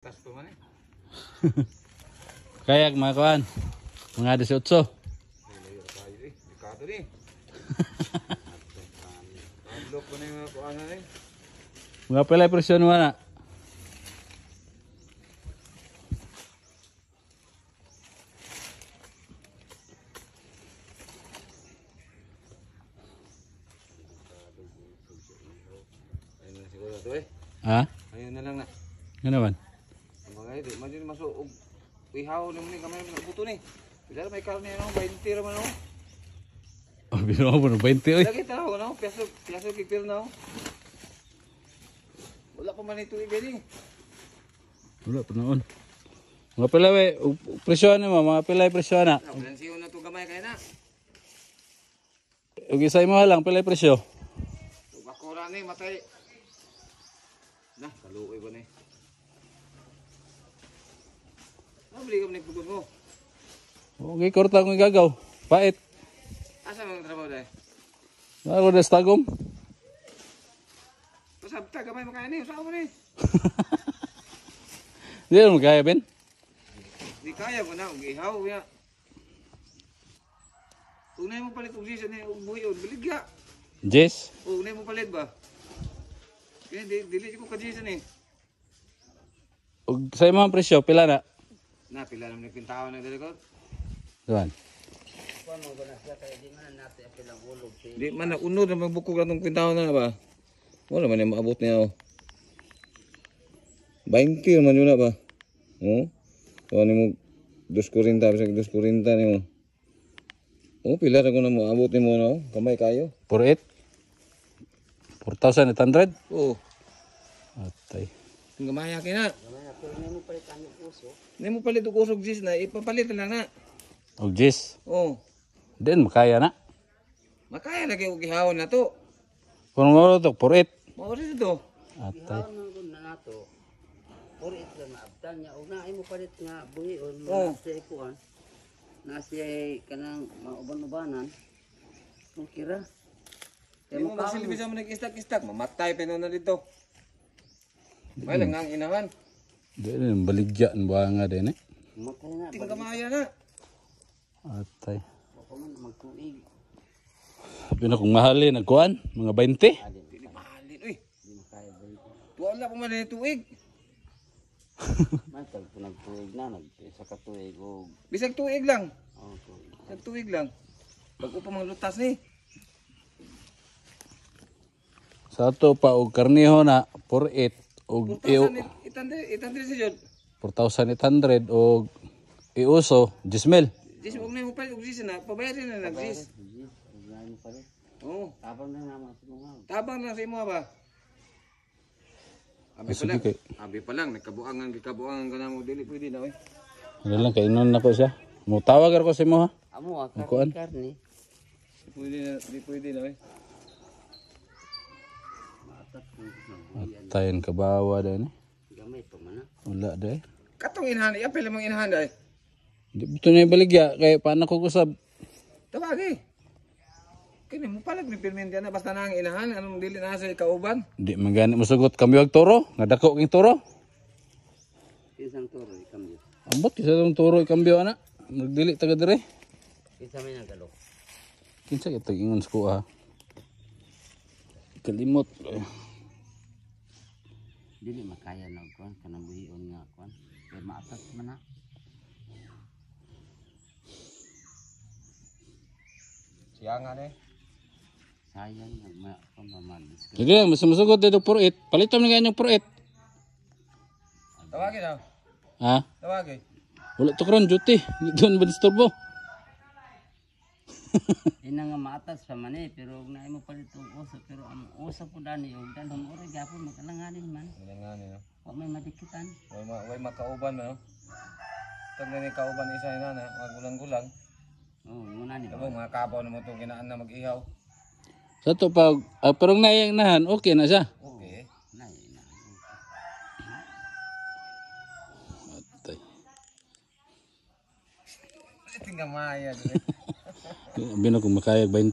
Tas pa man eh. Kayak mga kuan. Mga 18. Layo tayo eh. Dikado ni. Blok ko na yung mga kuan na eh. Mga pala presyon mo na. Ayun na siguro ito eh. Ha? Ayun na lang na. Ano naman? Mga ito, imagine masuog. Ihaw naman ni kamay ng buto ni. Bila may karne no, 20 raman no. Oh, biro mo 20 oy. Lagi tao no, piaso kikil no. Wala pa man ito ibili. Wala pa noon. Mga pala we, presyon mo, mga pala presyon na. Nansiyo na to gamay kay na. Ug isay mo lang pala presyo. Bakura ni matay. Nah, kaluoy ba ni? Nabili ka ni pugod mo. Okay, korta kong igagaw. Pait. Asa man ang trabaho dai? Ako na stagom. Pasabta gamay mo kaya ni, usa mo ni. Di mo kaya ben. Di kaya ko na, ihaw ya. Unay mo palit og season ni buhion, biligya. Jess. Unay mo palit ba? Kaya dili ko ka season eh. Ug say mo ang presyo pila na? Na pila naman yung pintawa ng dalikot. Duan. Di man na unod na magbukog na itong pintawa na ba? Wala man yung maabot niya. 20 naman yun na ba? Oh? Wala mo 2.40 bisa 2.40 ni mo. Oh, pila na ko na maabot ni mo na. Kamay kayo. 48. 4,800. Oo. Atay. Gamaya kina. Hindi mo palit og usog jis na. Ipapalit na lang na. Og Jess. Oo. Then makaya na. Makaya lagi og gihawon na to. Kung mo to 48. Mao rin ito. Atay. Or ito na abdan niya. O na, mo palit nga buhion. Oo. Nasa ikuan. Nasa kanang mauban-ubanan. Kung kira. Hindi mo magsilbi sa mga nag-istak-istak. Mamatay pa na dito. May lang nga ang inahan. Di rin baligya ang buhanga din eh. Matay na. Tingin kamaya na. Atay. Baka man magtuig. Sabi na kung mahalin, nagkuhan, mga 20. Hindi mahalin. Uy, Hindi makaya ba ito? tuwala pa man na tuig. May tag nagtuig na. Nag-isa ka tuig. O Bisag tuig lang. tuig. Bisag tuig lang. Bago pa mga lutas ni. Sa ato pa, og karniho na, 48. Og 4,800 si Jod. 4,800. Og iuso, 10,000. Jis, huwag na mo palit. Huwag jis na. Pabayarin na nag-jis. Hindi mo palit. Oo. Tapang na naman sa mga. Tabang lang sa imo ba? Abi pa Sige lang. kay. Abi pa lang. Nagkabuangan ka na mo. Dili pwede na. Ano lang, kainon na ko siya. Mutawag ako sa mo ha. Amo, Kuan? karni. Di pwede na. Matat kung Atayin kabawa din eh. gamay pa man na. Wala din. Katong inahan. Iapil namang inahan dahil. Di buto na yung baligya, kaya paano ko kusab? Tawagi. Kini mo palag ni pirmin na basta na ang inahan. Anong dili na sa kauban? Di magani musugot kami wag toro. Nadako king toro. Isang toro, ikambyo. Ambot kisa tong toro ikambyo ana. Nagdili taga dire. Isa may nagalo. Kinsa kita ingon sa kuha. Kalimot. Dili makaya na kuan kanang buhion nga kuan. Kaya maatas man na. Siyangan eh. Sayang nga pamamadis ka. Sige, mas musugot dito 48. Palitom na ganyang 48. Tawagi na. Ha? Tawagi. Wala to karon duty. Doon ba disturbo? Ina nga maatas pa man pero na mo palit og usa pero ang usa po dani og dalhon ora gyapon makalanganin man. Nga ni no. Wa may madikitan. Way makauban man no. Tag ni kauban isa na na mga gulang-gulang. Oh, muna ni. Abo mga kabaw na mo to ginaan na mag-ihaw. Sa to pag pero nayang nahan okay na siya. Okay. Nay na. Atay. Tingnan maya. Bino kung makayag 20.